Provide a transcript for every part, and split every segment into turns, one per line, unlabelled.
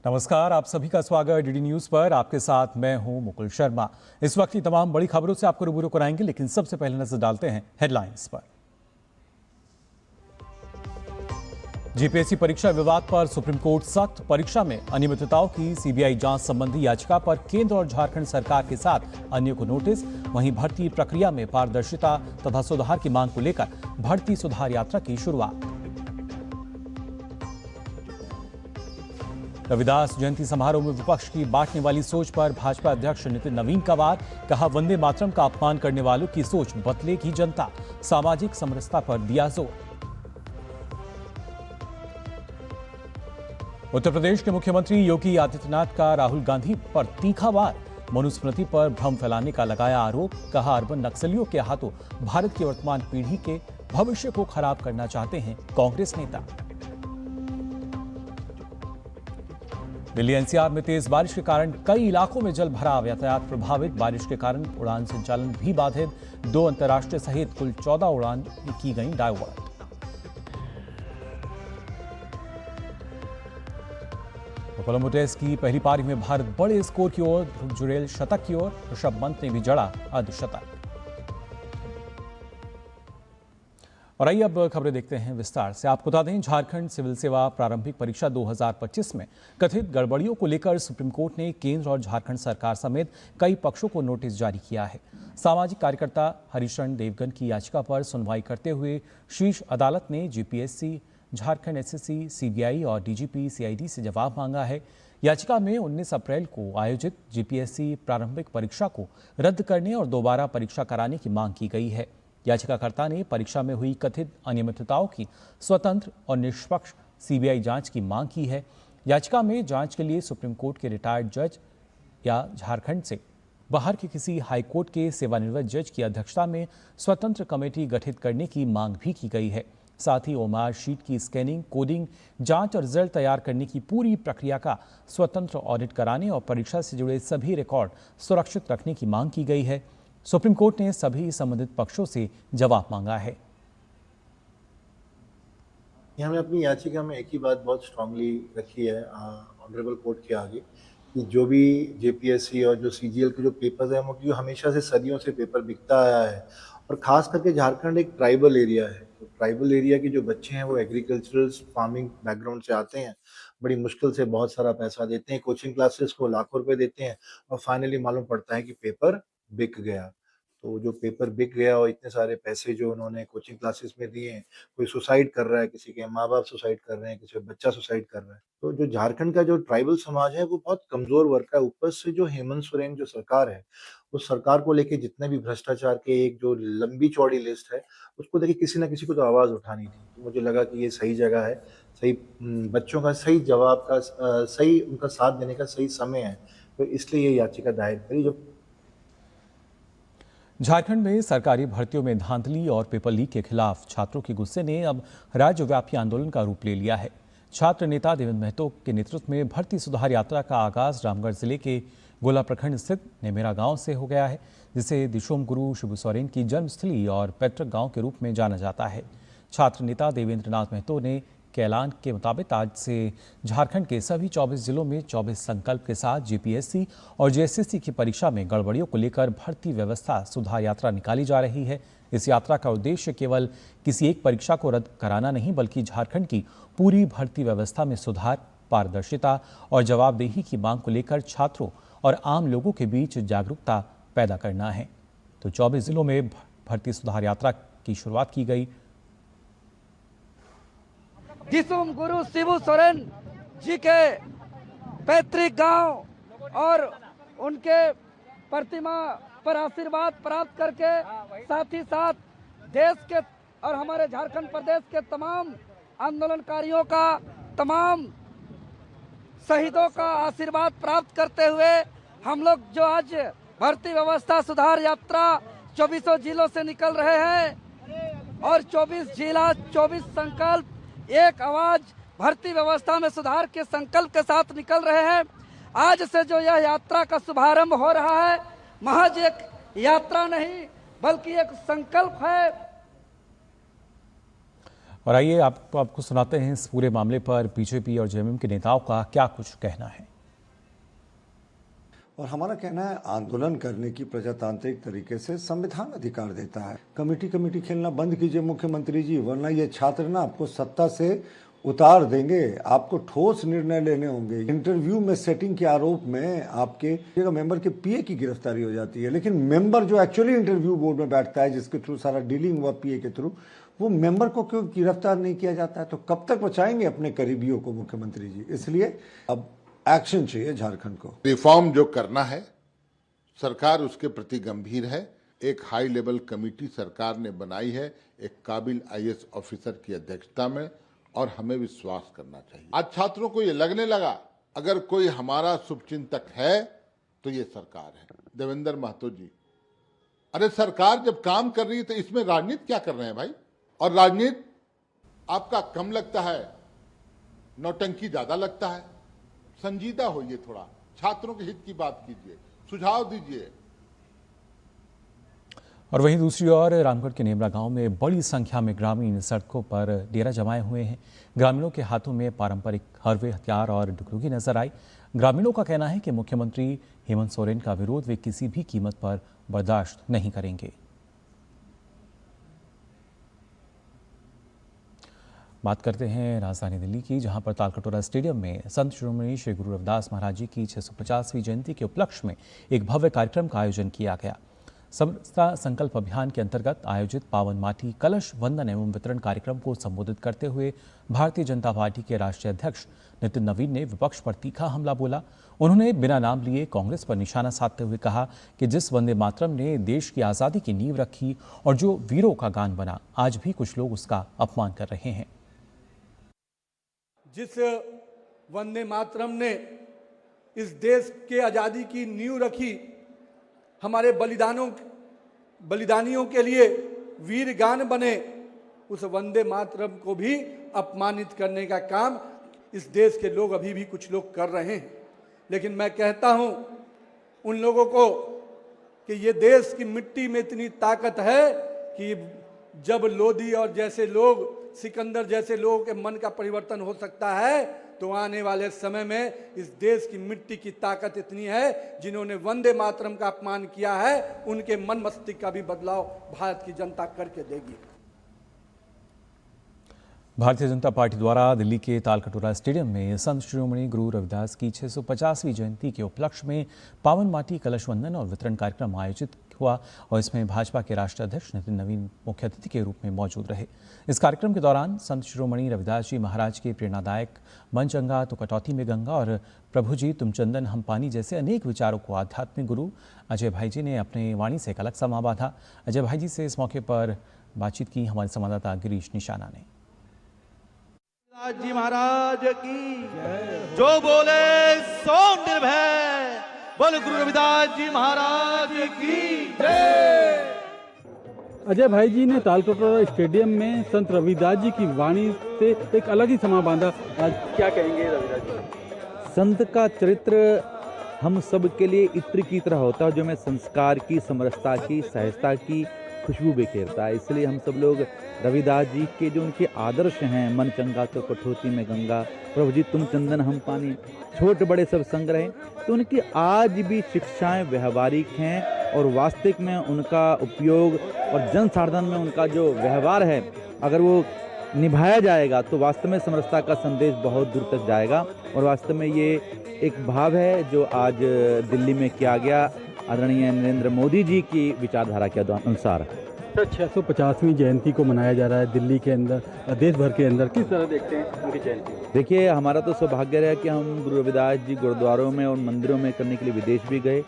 नमस्कार, आप सभी का स्वागत डीडी न्यूज पर। आपके साथ मैं हूं मुकुल शर्मा। इस वक्त की तमाम बड़ी खबरों से आपको रूबरू कराएंगे, लेकिन सबसे पहले नजर डालते हैं हेडलाइंस पर। जीपीएससी परीक्षा विवाद पर सुप्रीम कोर्ट सख्त। परीक्षा में अनियमितताओं की सीबीआई जांच संबंधी याचिका पर केंद्र और झारखंड सरकार के साथ अन्य को नोटिस। वहीं भर्ती प्रक्रिया में पारदर्शिता तथा सुधार की मांग को लेकर भर्ती सुधार यात्रा की शुरुआत। रविदास जयंती समारोह में विपक्ष की बांटने वाली सोच पर भाजपा अध्यक्ष नितिन नवीन का वार। कहा, वंदे मातरम का अपमान करने वालों की सोच बदलेगी जनता। सामाजिक समरसता पर दिया जोर। उत्तर प्रदेश के मुख्यमंत्री योगी आदित्यनाथ का राहुल गांधी पर तीखा वार। मनुस्मृति पर भ्रम फैलाने का लगाया आरोप। कहा, अर्बन नक्सलियों के हाथों भारत की वर्तमान पीढ़ी के भविष्य को खराब करना चाहते हैं कांग्रेस नेता। दिल्ली एनसीआर में तेज बारिश के कारण कई इलाकों में जल भराव। यातायात प्रभावित। बारिश के कारण उड़ान संचालन भी बाधित। 2 अंतर्राष्ट्रीय सहित कुल 14 उड़ान की गई डायवर्ट। कोलंबो टेस्ट की पहली पारी में भारत बड़े स्कोर की ओर। ध्रुव जुरेल शतक की ओर। ऋषभ पंत ने भी जड़ा अर्धशतक। और आइए अब खबरें देखते हैं विस्तार से। आपको बता दें, झारखंड सिविल सेवा प्रारंभिक परीक्षा 2025 में कथित गड़बड़ियों को लेकर सुप्रीम कोर्ट ने केंद्र और झारखंड सरकार समेत कई पक्षों को नोटिस जारी किया है। सामाजिक कार्यकर्ता हरिशरण देवगन की याचिका पर सुनवाई करते हुए शीर्ष अदालत ने जीपीएससी, झारखंड एसएससी, सीबीआई और डीजीपी सीआईडी से जवाब मांगा है। याचिका में 19 अप्रैल को आयोजित जीपीएससी प्रारंभिक परीक्षा को रद्द करने और दोबारा परीक्षा कराने की मांग की गई है। याचिकाकर्ता ने परीक्षा में हुई कथित अनियमितताओं की स्वतंत्र और निष्पक्ष सीबीआई जांच की मांग की है। याचिका में जांच के लिए सुप्रीम कोर्ट के रिटायर्ड जज या झारखंड से बाहर के किसी हाईकोर्ट के सेवानिवृत्त जज की अध्यक्षता में स्वतंत्र कमेटी गठित करने की मांग भी की गई है। साथ ही ओएमआर शीट की स्कैनिंग, कोडिंग, जांच और रिजल्ट तैयार करने की पूरी प्रक्रिया का स्वतंत्र ऑडिट कराने और परीक्षा से जुड़े सभी रिकॉर्ड सुरक्षित रखने की मांग की गई है। सुप्रीम कोर्ट ने सभी संबंधित पक्षों से जवाब मांगा है।
यहाँ में अपनी याचिका में एक ही बात बहुत स्ट्रांगली रखी है ऑनरेबल कोर्ट के आगे कि जो भी जेपीएससी और जो सीजीएल के जो पेपर्स हैं, वो हमेशा से सदियों से पेपर बिकता आया है। और खास करके झारखंड एक ट्राइबल एरिया है, तो ट्राइबल एरिया के जो बच्चे हैं वो एग्रीकल्चरल फार्मिंग बैकग्राउंड से आते हैं। बड़ी मुश्किल से बहुत सारा पैसा देते हैं, कोचिंग क्लासेस को लाखों रुपए देते हैं, और फाइनली मालूम पड़ता है कि पेपर बिक गया। तो जो पेपर बिक गया और इतने सारे पैसे जो उन्होंने कोचिंग क्लासेस में दिए हैं, कोई सुसाइड कर रहा है, किसी के माँ बाप सुसाइड कर रहे हैं, किसी का बच्चा सुसाइड कर रहा है। तो जो झारखंड का जो ट्राइबल समाज है वो बहुत कमजोर वर्ग का है। ऊपर से जो हेमंत सोरेन जो सरकार है, उस सरकार को लेके जितने भी भ्रष्टाचार के एक जो लंबी चौड़ी लिस्ट है, उसको लेके किसी ना किसी को तो आवाज उठानी थी। तो मुझे लगा कि ये सही जगह है, सही बच्चों का सही जवाब का सही उनका साथ देने का सही समय है। तो इसलिए ये याचिका दायर करी। जो
झारखंड में सरकारी भर्तियों में धांधली और पेपर लीक के खिलाफ छात्रों के गुस्से ने अब राज्यव्यापी आंदोलन का रूप ले लिया है। छात्र नेता देवेंद्र महतो के नेतृत्व में भर्ती सुधार यात्रा का आगाज रामगढ़ जिले के गोला प्रखंड स्थित नेमेरा गांव से हो गया है, जिसे दिशोम गुरु शिबू सोरेन की जन्मस्थली और पैतृक गांव के रूप में जाना जाता है। छात्र नेता देवेंद्र नाथ महतो ने के ऐलान के मुताबिक आज से झारखंड के सभी 24 जिलों में 24 संकल्प के साथ जीपीएससी और जेएसएससी की परीक्षा में गड़बड़ियों को लेकर भर्ती व्यवस्था सुधार यात्रा निकाली जा रही है। इस यात्रा का उद्देश्य केवल किसी एक परीक्षा को रद्द कराना नहीं, बल्कि झारखंड की पूरी भर्ती व्यवस्था में सुधार, पारदर्शिता और जवाबदेही की मांग को लेकर छात्रों और आम लोगों के बीच जागरूकता पैदा करना है। तो 24 जिलों में भर्ती सुधार यात्रा की शुरुआत की गई।
दिशोम गुरु शिबू सोरेन जी के पैतृक गांव और उनके प्रतिमा पर आशीर्वाद प्राप्त करके साथ ही साथ देश के और हमारे झारखंड प्रदेश के तमाम आंदोलनकारियों का, तमाम शहीदों का आशीर्वाद प्राप्त करते हुए हम लोग जो आज भर्ती व्यवस्था सुधार यात्रा 24 जिलों से निकल रहे हैं और 24 जिला 24 संकल्प एक आवाज भर्ती व्यवस्था में सुधार के संकल्प के साथ निकल रहे हैं। आज से जो यह यात्रा का शुभारंभ हो रहा है, महज एक यात्रा नहीं बल्कि एक संकल्प है।
और आइए आपको सुनाते हैं इस पूरे मामले पर बीजेपी और जेएमएम के नेताओं का क्या कुछ कहना है।
और हमारा कहना है, आंदोलन करने की प्रजातांत्रिक तरीके से संविधान अधिकार देता है। कमेटी खेलना बंद कीजिए मुख्यमंत्री जी, वरना ये छात्र ना आपको सत्ता से उतार देंगे। आपको ठोस निर्णय लेने होंगे। इंटरव्यू में सेटिंग के आरोप में आपके मेंबर के पीए की गिरफ्तारी हो जाती है, लेकिन मेंबर जो एक्चुअली इंटरव्यू बोर्ड में बैठता है, जिसके थ्रू सारा डीलिंग हुआ पीए के थ्रू, वो मेंबर को क्यों गिरफ्तार नहीं किया जाता है? तो कब तक बचाएंगे अपने करीबियों को मुख्यमंत्री जी? इसलिए अब एक्शन चाहिए झारखंड को।
रिफॉर्म जो करना है, सरकार उसके प्रति गंभीर है। एक हाई लेवल कमेटी सरकार ने बनाई है, एक काबिल आईएएस ऑफिसर की अध्यक्षता में, और हमें विश्वास करना चाहिए। आज छात्रों को ये लगने लगा अगर कोई हमारा शुभचिंतक है तो ये सरकार है। देवेंद्र महतो जी, अरे सरकार जब काम कर रही है तो इसमें राजनीति क्या कर रहे हैं भाई? और राजनीति आपका कम लगता है, नौटंकी ज्यादा लगता है। संजीदा होइए, थोड़ा छात्रों के हित की बात कीजिए, सुझाव दीजिए।
और वहीं दूसरी ओर रामगढ़ के नेमरा गांव में बड़ी संख्या में ग्रामीण सड़कों पर डेरा जमाए हुए हैं। ग्रामीणों के हाथों में पारंपरिक हरवे, हथियार और डुगडुगी नजर आई। ग्रामीणों का कहना है कि मुख्यमंत्री हेमंत सोरेन का विरोध वे किसी भी कीमत पर बर्दाश्त नहीं करेंगे। बात करते हैं राजधानी दिल्ली की, जहां पर तालकटोरा स्टेडियम में संत शिरोमणि श्री गुरु रविदास महाराज जी की 650वीं जयंती के उपलक्ष्य में एक भव्य कार्यक्रम का आयोजन किया गया। समरसता संकल्प अभियान के अंतर्गत आयोजित पावन माटी कलश वंदन एवं वितरण कार्यक्रम को संबोधित करते हुए भारतीय जनता पार्टी के राष्ट्रीय अध्यक्ष नितिन नवीन ने विपक्ष पर तीखा हमला बोला। उन्होंने बिना नाम लिए कांग्रेस पर निशाना साधते हुए कहा कि जिस वंदे मातरम ने देश की आज़ादी की नींव रखी और जो वीरों का गान बना, आज भी कुछ लोग उसका अपमान कर रहे हैं।
जिस वंदे मातरम ने इस देश के आज़ादी की नींव रखी, हमारे बलिदानियों के लिए वीर गान बने, उस वंदे मातरम को भी अपमानित करने का काम इस देश के लोग अभी भी कुछ लोग कर रहे हैं। लेकिन मैं कहता हूं उन लोगों को कि ये देश की मिट्टी में इतनी ताकत है कि जब लोधी और जैसे लोग, सिकंदर जैसे लोगों के मन का परिवर्तन हो सकता है, तो आने वाले समय में इस देश की मिट्टी की ताकत इतनी है, जिन्होंने वंदे मातरम का अपमान किया है, उनके मन मस्तिष्क का भी बदलाव भारत की जनता करके देगी।
भारतीय जनता पार्टी द्वारा दिल्ली के तालकटोरा स्टेडियम में संत शिरोमणि गुरु रविदास की 650वीं जयंती के उपलक्ष्य में पावन माटी कलश वंदन और वितरण कार्यक्रम आयोजित हुआ और इसमें भाजपा के राष्ट्रीय अध्यक्ष नितिन नवीन मुख्य अतिथि के रूप में मौजूद रहे। इस कार्यक्रम के दौरान संत शिरोमणि रविदास जी महाराज के प्रेरणादायक मन चंगा तो कटौती में गंगा और प्रभु जी तुम चंदन हम पानी जैसे अनेक विचारों को आध्यात्मिक गुरु अजय भाई जी ने अपने वाणी से एक अलग समा बांधा। अजय भाई जी से इस मौके पर बातचीत की हमारे संवाददाता गिरीश निशाना ने।
जी महाराज की जो बोले सो निर्भय, बोल गुरु रविदास जी महाराज की जय।
अजय भाई जी ने तालकटोरा स्टेडियम में संत रविदास जी की वाणी से एक अलग ही समा बांधा। आज क्या कहेंगे रविदास जी?
संत का चरित्र हम सब के लिए इत्र की तरह होता है, जो हमें संस्कार की, समरसता की, सहजता की खुशबू बिखेरता है। इसलिए हम सब लोग रविदास जी के जो उनके आदर्श हैं, मन चंगा तो कठौती में गंगा, प्रभु जी तुम चंदन हम पानी, छोटे बड़े सब संग रहे, तो उनकी आज भी शिक्षाएं व्यवहारिक हैं और वास्तविक में उनका उपयोग और जन साधन में उनका जो व्यवहार है, अगर वो निभाया जाएगा तो वास्तव में समरसता का संदेश बहुत दूर तक जाएगा। और वास्तव में ये एक भाव है जो आज दिल्ली में किया गया आदरणीय नरेंद्र मोदी जी की विचारधारा के अनुसार।
650वीं जयंती को मनाया जा रहा है दिल्ली के अंदर, देश भर के अंदर, किस तरह देखते हैं उनकी जयंती?
देखिए, हमारा तो सौभाग्य रहा कि हम गुरु रविदास जी गुरुद्वारों में और मंदिरों में करने के लिए विदेश भी गए।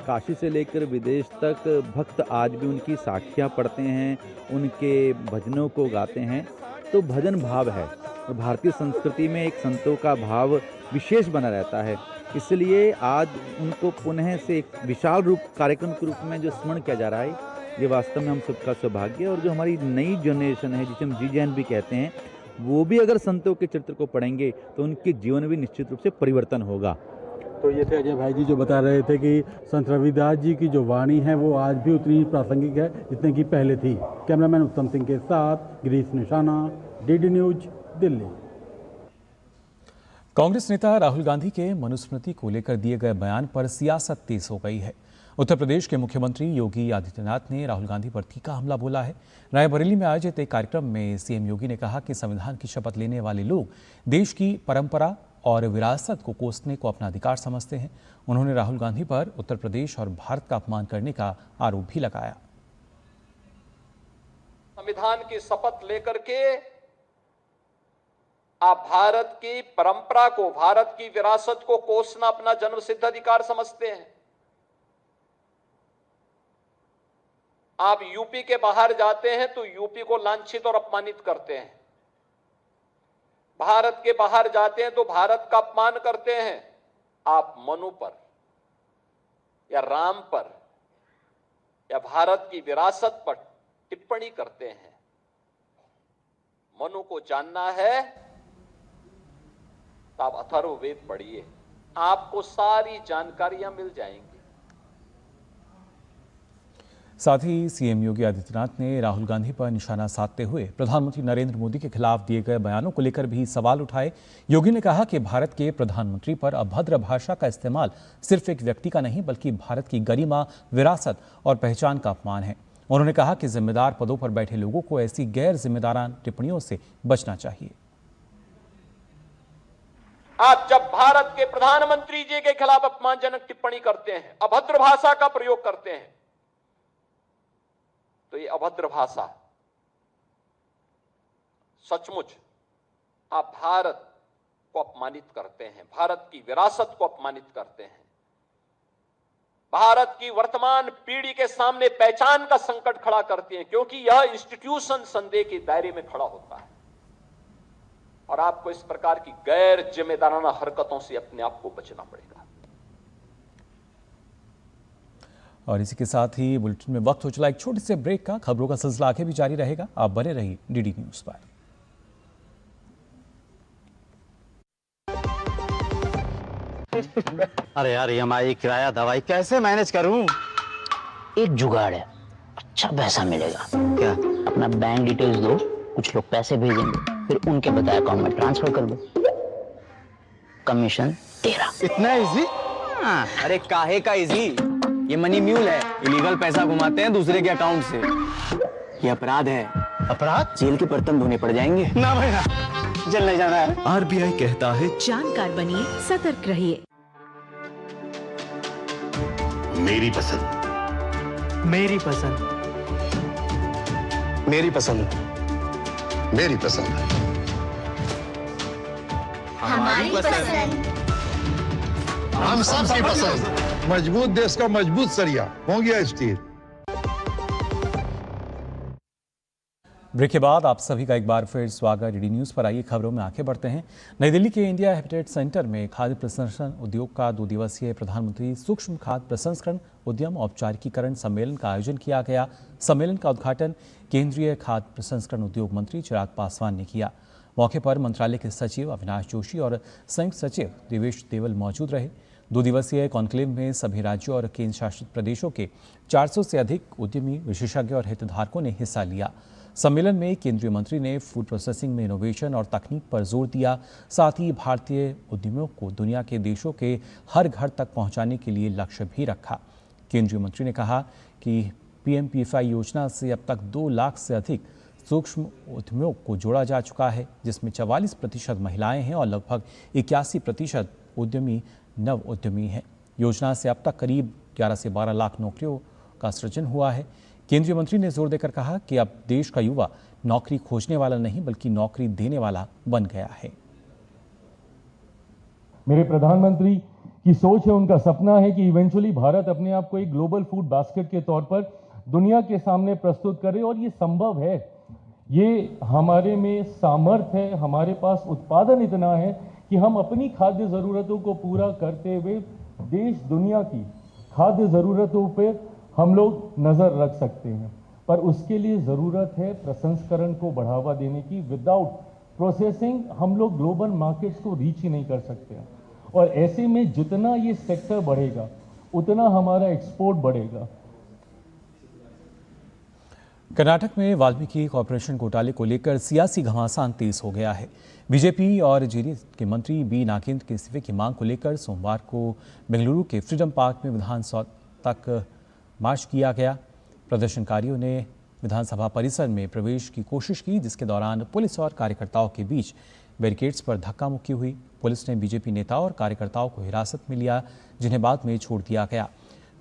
काशी से लेकर विदेश तक भक्त आज भी उनकी साखियाँ पढ़ते हैं, उनके भजनों को गाते हैं। तो भजन भाव है और भारतीय संस्कृति में एक संतों का भाव विशेष बना रहता है। इसलिए आज उनको पुनः से एक विशाल रूप कार्यक्रम के रूप में जो स्मरण किया जा रहा है, ये वास्तव में हम सबका सौभाग्य है। और जो हमारी नई जनरेशन है, जिसे हम जी जैन भी कहते हैं, वो भी अगर संतों के चरित्र को पढ़ेंगे तो उनके जीवन में निश्चित रूप से परिवर्तन होगा।
तो ये थे अजय भाई जी जो बता रहे थे कि संत रविदास जी की जो वाणी है वो आज भी उतनी प्रासंगिक है जितने की पहले थी। कैमरामैन उत्तम सिंह के साथ गिरीश निशाना, डीडी न्यूज दिल्ली।
कांग्रेस नेता राहुल गांधी के मनुस्मृति को लेकर दिए गए बयान पर सियासत तेज हो गई है। उत्तर प्रदेश के मुख्यमंत्री योगी आदित्यनाथ ने राहुल गांधी पर तीखा हमला बोला है। रायबरेली में आयोजित एक कार्यक्रम में सीएम योगी ने कहा कि संविधान की शपथ लेने वाले लोग देश की परंपरा और विरासत को कोसने को अपना अधिकार समझते हैं। उन्होंने राहुल गांधी पर उत्तर प्रदेश और भारत का अपमान करने का आरोप भी लगाया।
संविधान की शपथ लेकर के आप भारत की परंपरा को, भारत की विरासत को कोसना अपना जन्मसिद्ध अधिकार समझते हैं। आप यूपी के बाहर जाते हैं तो यूपी को लांछित और अपमानित करते हैं। भारत के बाहर जाते हैं तो भारत का अपमान करते हैं। आप मनु पर या राम पर या भारत की विरासत पर टिप्पणी करते हैं। मनु को जानना है तो आप अथर्ववेद पढ़िए, आपको सारी जानकारियां मिल जाएंगी।
साथ ही सीएम योगी आदित्यनाथ ने राहुल गांधी पर निशाना साधते हुए प्रधानमंत्री नरेंद्र मोदी के खिलाफ दिए गए बयानों को लेकर भी सवाल उठाए। योगी ने कहा कि भारत के प्रधानमंत्री पर अभद्र भाषा का इस्तेमाल सिर्फ एक व्यक्ति का नहीं बल्कि भारत की गरिमा, विरासत और पहचान का अपमान है। उन्होंने कहा कि जिम्मेदार पदों पर बैठे लोगों को ऐसी गैर जिम्मेदारान टिप्पणियों से बचना चाहिए।
आप जब भारत के प्रधानमंत्री जी के खिलाफ अपमानजनक टिप्पणी करते हैं, अभद्र भाषा का प्रयोग करते हैं, तो ये अभद्र भाषा सचमुच आप भारत को अपमानित करते हैं, भारत की विरासत को अपमानित करते हैं, भारत की वर्तमान पीढ़ी के सामने पहचान का संकट खड़ा करती हैं, क्योंकि यह इंस्टीट्यूशन संदेह के दायरे में खड़ा होता है। और आपको इस प्रकार की गैर जिम्मेदाराना हरकतों से अपने आप को बचना पड़ेगा।
और इसी के साथ ही बुलेटिन में वक्त हो चला एक छोटे से ब्रेक का। खबरों का सिलसिला आगे भी जारी रहेगा, आप बने रहिए डीडी न्यूज पर।
अरे यार, EMI, किराया, दवाई कैसे मैनेज करूं?
एक जुगाड़ है, अच्छा पैसा मिलेगा।
क्या?
अपना बैंक डिटेल्स दो, कुछ लोग पैसे भेजेंगे, फिर उनके बताए अकाउंट में ट्रांसफर कर दो, कमीशन तेरा।
इतना इजी?
अरे काहे का इजी, ये मनी म्यूल है, इलीगल पैसा घुमाते हैं दूसरे के अकाउंट से। ये अपराध है।
अपराध?
जेल के बर्तन धोने पड़ जाएंगे।
ना भाई ना, जेल नहीं जाना है।
RBI कहता है
जानकार बनिए, सतर्क रहिए।
मेरी पसंद,
मेरी पसंद,
मेरी पसंद, मेरी पसंद,
हमारी पसंद,
हम सबकी पसंद।
मजबूत देश का मजबूत सरिया हो गया स्टील।
ब्रेक के बाद आप सभी का एक बार फिर स्वागत। डीडी न्यूज पर आइए खबरों में आगे बढ़ते हैं। नई दिल्ली के इंडिया हैबिटेट सेंटर में खाद्य प्रसंस्करण उद्योग का 2 दिवसीय प्रधानमंत्री सूक्ष्म खाद्य प्रसंस्करण उद्यम औपचारिकीकरण सम्मेलन का आयोजन किया गया। सम्मेलन का उद्घाटन केंद्रीय खाद्य प्रसंस्करण उद्योग मंत्री चिराग पासवान ने किया। मौके पर मंत्रालय के सचिव अविनाश जोशी और संयुक्त सचिव देवेश देवल मौजूद रहे। 2 दिवसीय कॉन्क्लेव में सभी राज्यों और केंद्र शासित प्रदेशों के 400 से अधिक उद्यमी, विशेषज्ञ और हितधारकों ने हिस्सा लिया। सम्मेलन में केंद्रीय मंत्री ने फूड प्रोसेसिंग में इनोवेशन और तकनीक पर जोर दिया। साथ ही भारतीय उद्यमियों को दुनिया के देशों के हर घर तक पहुंचाने के लिए लक्ष्य भी रखा। केंद्रीय मंत्री ने कहा कि PMPFI योजना से अब तक 2 लाख से अधिक सूक्ष्म उद्यमियों को जोड़ा जा चुका है, जिसमें 44% महिलाएं हैं और लगभग 81% उद्यमी नव उद्यमी हैं। योजना से अब तक करीब 11 से 12 लाख नौकरियों का सृजन हुआ है। केंद्रीय मंत्री ने जोर देकर कहा कि अब देश का युवा नौकरी खोजने वाला नहीं बल्कि नौकरी देने वाला बन गया है।
मेरे प्रधानमंत्री की सोच है, उनका सपना है कि इवेंचुअली भारत अपने आप को एक ग्लोबल फूड बास्केट के तौर पर दुनिया के सामने प्रस्तुत करे, और ये संभव है। ये हमारे में सामर्थ्य है, हमारे पास उत्पादन इतना है कि हम अपनी खाद्य ज़रूरतों को पूरा करते हुए देश दुनिया की खाद्य ज़रूरतों पर हम लोग नज़र रख सकते हैं। पर उसके लिए ज़रूरत है प्रसंस्करण को बढ़ावा देने की। विदाउट प्रोसेसिंग हम लोग ग्लोबल मार्केट्स को रीच ही नहीं कर सकते हैं। और ऐसे में जितना ये सेक्टर बढ़ेगा उतना हमारा एक्सपोर्ट बढ़ेगा।
कर्नाटक में वाल्मीकि कॉरपोरेशन घोटाले को लेकर सियासी घमासान तेज हो गया है। बीजेपी और जेडीएस के मंत्री बी नागेंद्र के इस्तीफे की मांग को लेकर सोमवार को बेंगलुरु के फ्रीडम पार्क में विधानसभा तक मार्च किया गया। प्रदर्शनकारियों ने विधानसभा परिसर में प्रवेश की कोशिश की, जिसके दौरान पुलिस और कार्यकर्ताओं के बीच बैरिकेड्स पर धक्का मुक्की हुई। पुलिस ने बीजेपी नेता और कार्यकर्ताओं को हिरासत में लिया, जिन्हें बाद में छोड़ दिया गया।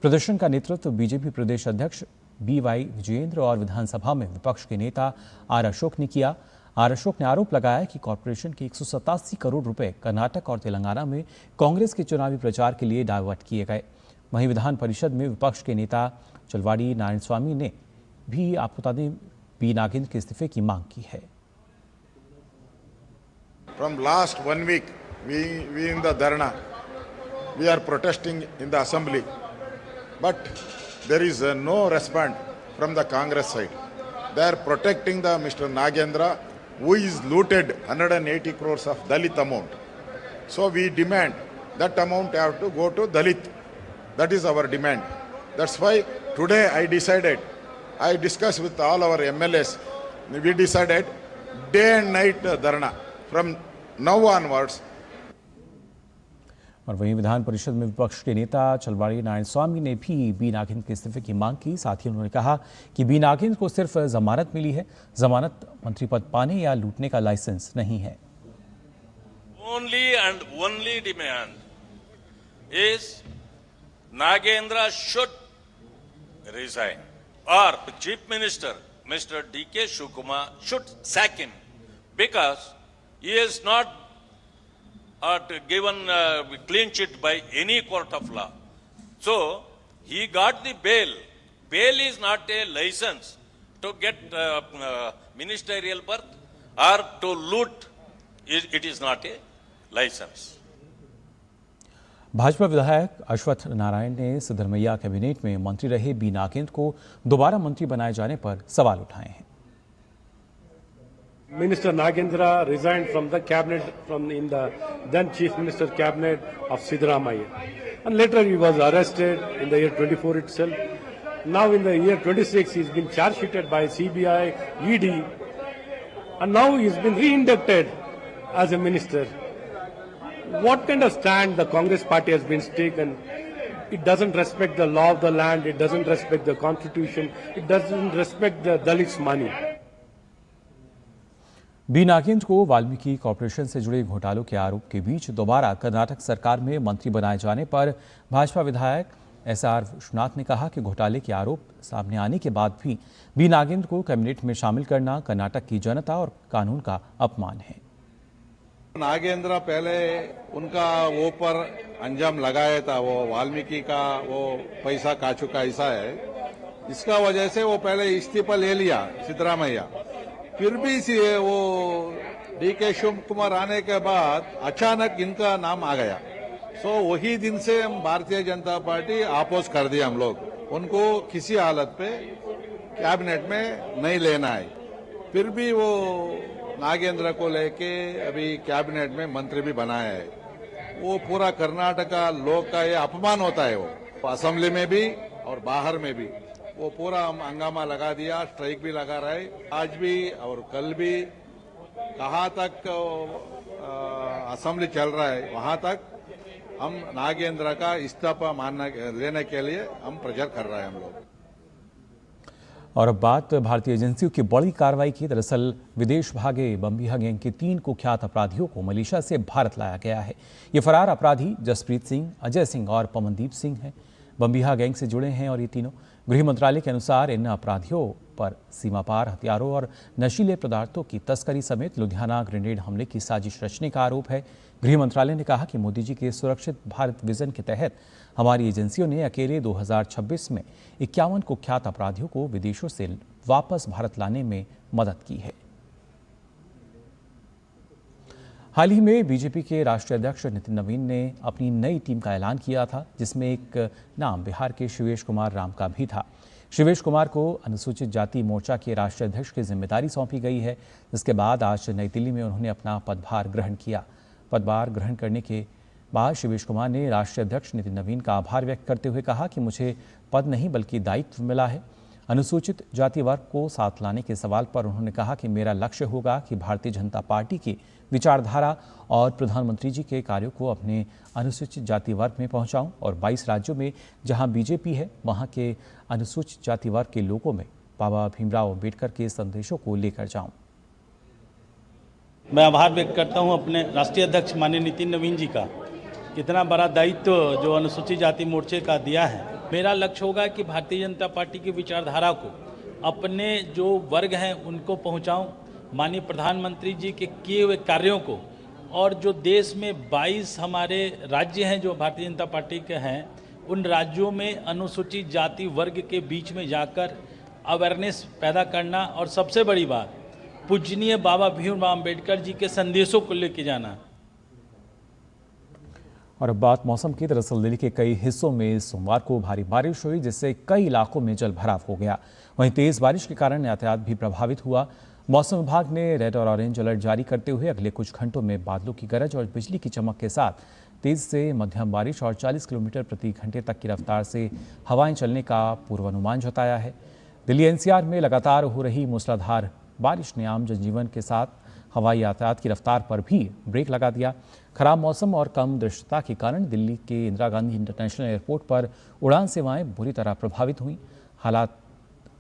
प्रदर्शन का नेतृत्व बीजेपी प्रदेश अध्यक्ष BY विजयेंद्र और विधानसभा में विपक्ष के नेता आर अशोक ने किया। आर अशोक ने आरोप लगाया कि कॉरपोरेशन के 187 करोड़ रुपए कर्नाटक और तेलंगाना में कांग्रेस के चुनावी प्रचार के लिए डाइवर्ट किए गए। वहीं विधान परिषद में विपक्ष के नेता चलवाड़ी नारायण स्वामी ने भी आपको बता दें बी नागेंद्र के इस्तीफे की मांग की है।
From last 1 week, we in the Dharna, we are protesting in the assembly, but there is no response from the Congress side. They are protecting the Mr. Nagendra, who is looted 180 crores of Dalit amount. So we demand that amount have to go to Dalit. That is our demand. That's why today I discussed with all our MLAs. We decided day and night Dharna from now onwards.
और वहीं विधान परिषद में विपक्ष के नेता चलवाड़ी नारायण स्वामी ने भी B Nagendra के इस्तीफे की मांग की। साथ ही उन्होंने कहा कि बी नागेंद्र को सिर्फ जमानत मिली है, जमानत मंत्री पद पाने या लूटने का लाइसेंस नहीं है।
Only and only demand is Nagendra should resign, or the Chief Minister Mr. D.K. Shivakumar should sack him, because he is not given clean sheet by any court of law. So he got the bail. Bail is not a license to get ministerial berth or to loot. It is not a license.
Bhajpa विधायक अश्वत्थ नारायण ने Siddaramaiah cabinet में मंत्री रहे B Nagendra को दोबारा मंत्री बनाए जाने पर सवाल उठाए हैं।
Minister Nagendra resigned from the cabinet, in the then Chief Minister cabinet of Siddaramaiah. And later he was arrested in the year 24 itself. Now in the year 26 he's been charge sheeted by CBI, ED, and now he's been re-inducted as a minister. What kind of stand the Congress party has been taken? It doesn't respect the law of the land, it doesn't respect the constitution, it doesn't respect the Dalits' money.
B Nagendra को Valmiki corporation से जुड़े घोटालों के आरोप के बीच दोबारा कर्नाटक सरकार में मंत्री बनाए जाने पर भाजपा विधायक SR विश्वनाथ ने कहा कि घोटाले के आरोप सामने आने के बाद भी बी नागेंद्र को कैबिनेट में शामिल करना कर्नाटक की जनता और कानून का अपमान है।
नागेंद्र पहले उनका वो पर अंजाम लगाया था, वो वाल्मीकि का वो पैसा खा चुका ऐसा है, इसका वजह से वो पहले इस्तीफा ले लिया सिद्धरामैया। फिर भी वो D.K. शिवकुमार आने के बाद अचानक इनका नाम आ गया। सो वही दिन से हम भारतीय जनता पार्टी अपोज कर दिया, हम लोग उनको किसी हालत पे कैबिनेट में नहीं लेना है। फिर भी वो नागेंद्र को लेके अभी कैबिनेट में मंत्री भी बनाया है। वो पूरा कर्नाटक लोग का ये अपमान होता है। वो असेंबली में भी और बाहर में भी वो पूरा हंगामा लगा दिया, स्ट्राइक भी लगा रहा है। आज भी और कल भी कहाँ तक असेंबली चल रहा है, वहां तक हम नागेंद्र का इस्तीफा लेने के लिए हम प्रेशर कर रहे हैं हम लोग।
और अब बात भारतीय एजेंसियों की बड़ी कार्रवाई की। दरअसल विदेश भागे बम्बिहा गैंग के 3 कुख्यात अपराधियों को मलेशिया से भारत लाया गया है। ये फरार अपराधी जसप्रीत सिंह, अजय सिंह और पवनदीप सिंह हैं। बम्बिहा गैंग से जुड़े हैं और ये तीनों। गृह मंत्रालय के अनुसार इन अपराधियों पर सीमा पार हथियारों और नशीले पदार्थों की तस्करी समेत लुधियाना ग्रेनेड हमले की साजिश रचने का आरोप है। गृह मंत्रालय ने कहा कि मोदी जी के सुरक्षित भारत विजन के तहत हमारी एजेंसियों ने अकेले 2026 में 51 कुख्यात अपराधियों को विदेशों से वापस भारत लाने में मदद की है। हाल ही में बीजेपी के राष्ट्रीय अध्यक्ष नितिन नवीन ने अपनी नई टीम का ऐलान किया था, जिसमें एक नाम बिहार के शिवेश कुमार राम का भी था। शिवेश कुमार को अनुसूचित जाति मोर्चा के राष्ट्रीय अध्यक्ष की जिम्मेदारी सौंपी गई है, जिसके बाद आज नई दिल्ली में उन्होंने अपना पदभार ग्रहण किया। पदभार ग्रहण करने के बाद शिवेश कुमार ने राष्ट्रीय अध्यक्ष नितिन नवीन का आभार व्यक्त करते हुए कहा कि मुझे पद नहीं बल्कि दायित्व मिला है। अनुसूचित जाति वर्ग को साथ लाने के सवाल पर उन्होंने कहा कि मेरा लक्ष्य होगा कि भारतीय जनता पार्टी की विचारधारा और प्रधानमंत्री जी के कार्यों को अपने अनुसूचित जाति वर्ग में पहुंचाऊं और 22 राज्यों में जहां बीजेपी है वहां के अनुसूचित जाति वर्ग के लोगों में बाबा भीमराव अम्बेडकर के संदेशों को लेकर जाऊं।
मैं आभार व्यक्त करता हूं अपने राष्ट्रीय अध्यक्ष माननीय नितिन नवीन जी का, इतना बड़ा दायित्व जो अनुसूचित जाति मोर्चे का दिया है। मेरा लक्ष्य होगा कि भारतीय जनता पार्टी की विचारधारा को अपने जो वर्ग हैं उनको पहुंचाऊं, माननीय प्रधानमंत्री जी के किए हुए कार्यों को, और जो देश में 22 हमारे राज्य हैं जो भारतीय जनता पार्टी के हैं, उन राज्यों में अनुसूचित जाति वर्ग के बीच में जाकर अवेयरनेस पैदा करना और सबसे बड़ी बात पूजनीय बाबा भीमराव अम्बेडकर जी के संदेशों को लेके जाना।
और अब बात मौसम की। दरअसल दिल्ली के कई हिस्सों में सोमवार को भारी बारिश हुई, जिससे कई इलाकों में जल भराव हो गया। वहीं तेज बारिश के कारण यातायात भी प्रभावित हुआ। मौसम विभाग ने रेड और ऑरेंज अलर्ट जारी करते हुए अगले कुछ घंटों में बादलों की गरज और बिजली की चमक के साथ तेज से मध्यम बारिश और 40 किलोमीटर प्रति घंटे तक की रफ्तार से हवाएं चलने का पूर्वानुमान जताया है। दिल्ली एनसीआर में लगातार हो रही मूसलाधार बारिश ने आम जनजीवन के साथ हवाई यातायात की रफ्तार पर भी ब्रेक लगा दिया। खराब मौसम और कम दृश्यता के कारण दिल्ली के इंदिरा गांधी इंटरनेशनल एयरपोर्ट पर उड़ान सेवाएं बुरी तरह प्रभावित हुईं। हालात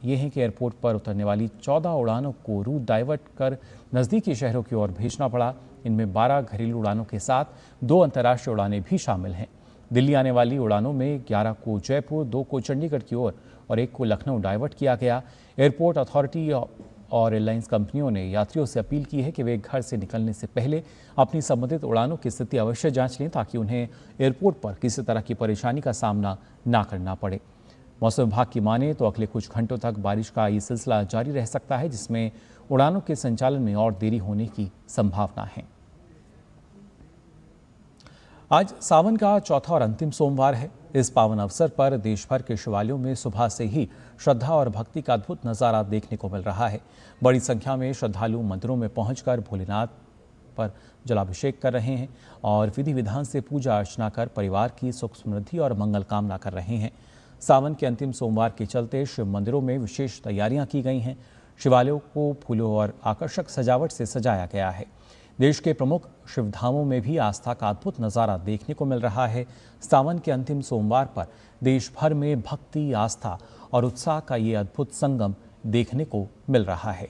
ये हैं कि एयरपोर्ट पर उतरने वाली 14 उड़ानों को रूट डाइवर्ट कर नज़दीकी शहरों की ओर भेजना पड़ा। इनमें 12 घरेलू उड़ानों के साथ 2 अंतर्राष्ट्रीय उड़ानें भी शामिल हैं। दिल्ली आने वाली उड़ानों में 11 को जयपुर, 2 को चंडीगढ़ की ओर और 1 को लखनऊ डाइवर्ट किया गया। एयरपोर्ट अथॉरिटी और एयरलाइंस कंपनियों ने यात्रियों से अपील की है कि वे घर से निकलने से पहले अपनी संबंधित उड़ानों की स्थिति अवश्य जांच लें, ताकि उन्हें एयरपोर्ट पर किसी तरह की परेशानी का सामना ना करना पड़े। मौसम विभाग की माने तो अगले कुछ घंटों तक बारिश का ये सिलसिला जारी रह सकता है, जिसमें उड़ानों के संचालन में और देरी होने की संभावना है। आज सावन का चौथा और अंतिम सोमवार है। इस पावन अवसर पर देश भर के शिवालयों में सुबह से ही श्रद्धा और भक्ति का अद्भुत नज़ारा देखने को मिल रहा है। बड़ी संख्या में श्रद्धालु मंदिरों में पहुंचकर भोलेनाथ पर जलाभिषेक कर रहे हैं और विधि विधान से पूजा अर्चना कर परिवार की सुख समृद्धि और मंगल कामना कर रहे हैं। सावन के अंतिम सोमवार के चलते शिव मंदिरों में विशेष तैयारियां की गई हैं। शिवालयों को फूलों और आकर्षक सजावट से सजाया गया है। देश के प्रमुख शिवधामों में भी आस्था का अद्भुत नज़ारा देखने को मिल रहा है। सावन के अंतिम सोमवार पर देश भर में भक्ति, आस्था और उत्साह का ये अद्भुत संगम देखने को मिल रहा है।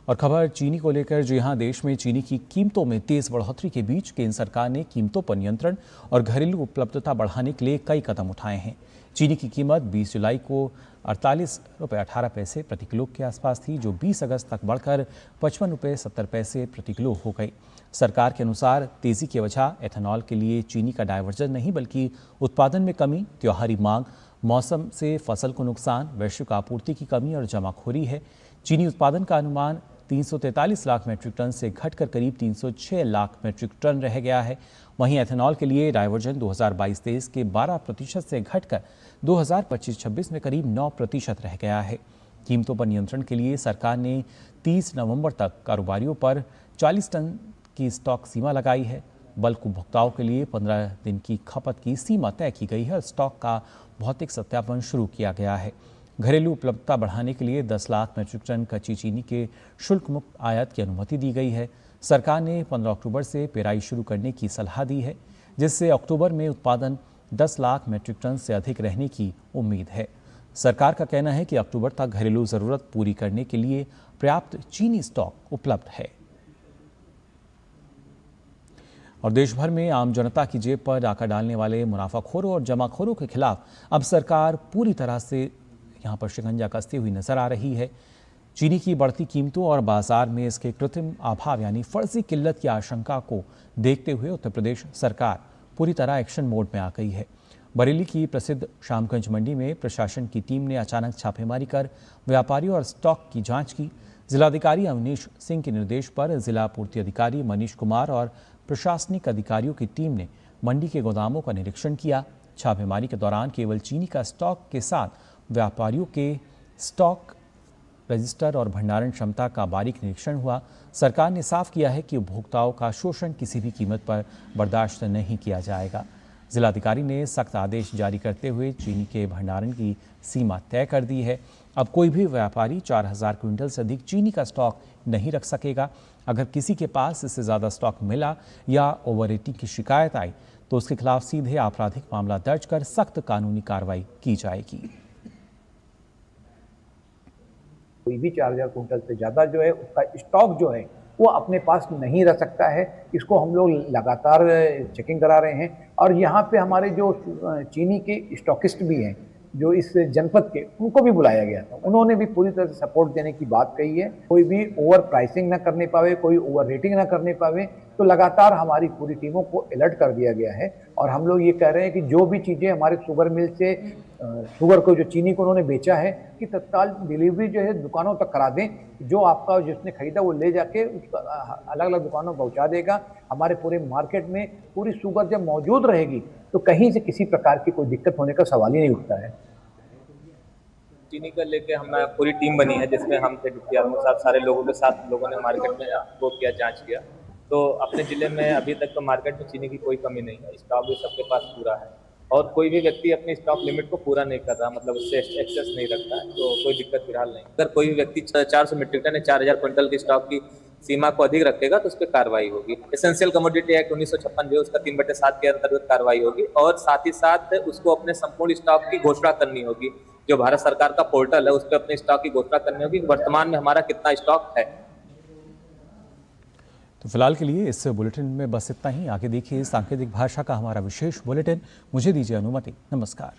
और खबर चीनी को लेकर, जी हां, देश में चीनी की कीमतों में तेज बढ़ोतरी के बीच केंद्र सरकार ने कीमतों पर नियंत्रण और घरेलू उपलब्धता बढ़ाने के लिए कई कदम उठाए हैं। चीनी की कीमत 20 जुलाई को 48 रुपये 18 पैसे प्रति किलो के आसपास थी, जो 20 अगस्त तक बढ़कर 55 रुपये 70 पैसे प्रति किलो हो गई। सरकार के अनुसार तेजी की वजह एथेनॉल के लिए चीनी का डायवर्जन नहीं, बल्कि उत्पादन में कमी, त्योहारी मांग, मौसम से फसल को नुकसान, वैश्विक आपूर्ति की कमी और जमाखोरी है। चीनी उत्पादन का अनुमान 343 लाख मीट्रिक टन से घटकर करीब 306 लाख मीट्रिक टन रह गया है। वहीं एथेनॉल के लिए डायवर्जन 2022-23 के 12% से घटकर 2025-26 में करीब 9% रह गया है। कीमतों पर नियंत्रण के लिए सरकार ने 30 नवंबर तक कारोबारियों पर 40 टन की स्टॉक सीमा लगाई है। बल्क उपभोक्ताओं के लिए 15 दिन की खपत की सीमा तय की गई है और स्टॉक का भौतिक सत्यापन शुरू किया गया है। घरेलू उपलब्धता बढ़ाने के लिए 10 लाख मीट्रिक टन कच्ची चीनी के शुल्क मुक्त आयात की अनुमति दी गई है। सरकार ने 15 अक्टूबर से पेराई शुरू करने की सलाह दी है, जिससे अक्टूबर में उत्पादन 10 लाख मीट्रिक टन से अधिक रहने की उम्मीद है। सरकार का कहना है कि अक्टूबर तक घरेलू ज़रूरत पूरी करने के लिए पर्याप्त चीनी स्टॉक उपलब्ध है। और देश भर में आम जनता की जेब पर डाका डालने वाले मुनाफाखोरों और जमाखोरों के खिलाफ अब सरकार पूरी तरह से यहाँ पर शिकंजा कसती हुई नजर आ रही है। चीनी की बढ़ती कीमतों और बाजार में इसके कृत्रिम अभाव यानी फर्जी किल्लत की आशंका को देखते हुए उत्तर प्रदेश सरकार पूरी तरह एक्शन मोड में आ गई है। बरेली की प्रसिद्ध शामगंज मंडी में प्रशासन की टीम ने अचानक छापेमारी कर व्यापारियों और स्टॉक की जांच की। जिलाधिकारी अवनीश सिंह के निर्देश पर जिला पूर्ति अधिकारी मनीष कुमार और प्रशासनिक अधिकारियों की टीम ने मंडी के गोदामों का निरीक्षण किया। छापेमारी के दौरान केवल चीनी का स्टॉक के साथ व्यापारियों के स्टॉक रजिस्टर और भंडारण क्षमता का बारीक निरीक्षण हुआ। सरकार ने साफ किया है कि उपभोक्ताओं का शोषण किसी भी कीमत पर बर्दाश्त नहीं किया जाएगा। जिलाधिकारी ने सख्त आदेश जारी करते हुए चीनी के भंडारण की सीमा तय कर दी है। अब कोई भी व्यापारी 4000 क्विंटल से अधिक चीनी का स्टॉक नहीं रख सकेगा। अगर किसी के पास इससे ज़्यादा स्टॉक मिला या ओवर रेटिंग की शिकायत आई तो उसके खिलाफ सीधे आपराधिक मामला दर्ज कर सख्त कानूनी कार्रवाई की जाएगी।
कोई भी 4000 कुंटल से ज़्यादा जो है उसका स्टॉक जो है वो अपने पास नहीं रह सकता है। इसको हम लोग लगातार चेकिंग करा रहे हैं और यहाँ पे हमारे जो चीनी के स्टॉकिस्ट भी हैं जो इस जनपद के, उनको भी बुलाया गया था। उन्होंने भी पूरी तरह से सपोर्ट देने की बात कही है। कोई भी ओवर प्राइसिंग ना करने पावे, कोई ओवर रेटिंग ना करने पावे, तो लगातार हमारी पूरी टीमों को अलर्ट कर दिया गया है। और हम लोग ये कह रहे हैं कि जो भी चीज़ें हमारे शुगर मिल से शुगर को, जो चीनी को उन्होंने बेचा है, कि तत्काल डिलीवरी जो है दुकानों तक करा दें। जो आपका जिसने खरीदा वो ले जाके उसका अलग अलग दुकानों पहुंचा देगा। हमारे पूरे मार्केट में पूरी शुगर जब मौजूद रहेगी तो कहीं से किसी प्रकार की कोई दिक्कत होने का सवाल ही नहीं उठता है।
चीनी का लेके हमारी पूरी टीम बनी है जिसमें हम थे डिप्टी आरओ साहब, सारे लोगों के साथ लोगों ने मार्केट में वो किया, जांच किया। तो अपने ज़िले में अभी तक तो मार्केट में चीनी की कोई कमी नहीं है। स्टॉक भी सबके पास पूरा है और कोई भी व्यक्ति अपने स्टॉक लिमिट को पूरा नहीं कर रहा, मतलब उससे एक्सेस नहीं रखता है, तो कोई दिक्कत फिलहाल नहीं। अगर कोई भी व्यक्ति 400 मीट्रिक टन या 4000 क्विंटल की स्टॉक की सीमा को अधिक रखेगा तो उस पर कार्रवाई होगी। एसेंशियल कमोडिटी एक्ट 1956 जो उसका 3/7 के अंतर्गत कार्रवाई होगी और साथ ही साथ उसको अपने संपूर्ण स्टॉक की घोषणा करनी होगी। जो भारत सरकार का पोर्टल है उस पर अपने स्टॉक की घोषणा करनी होगी वर्तमान में हमारा कितना स्टॉक है।
तो फिलहाल के लिए इस बुलेटिन में बस इतना ही। आगे देखिए सांकेतिक भाषा का हमारा विशेष बुलेटिन। मुझे दीजिए अनुमति। नमस्कार।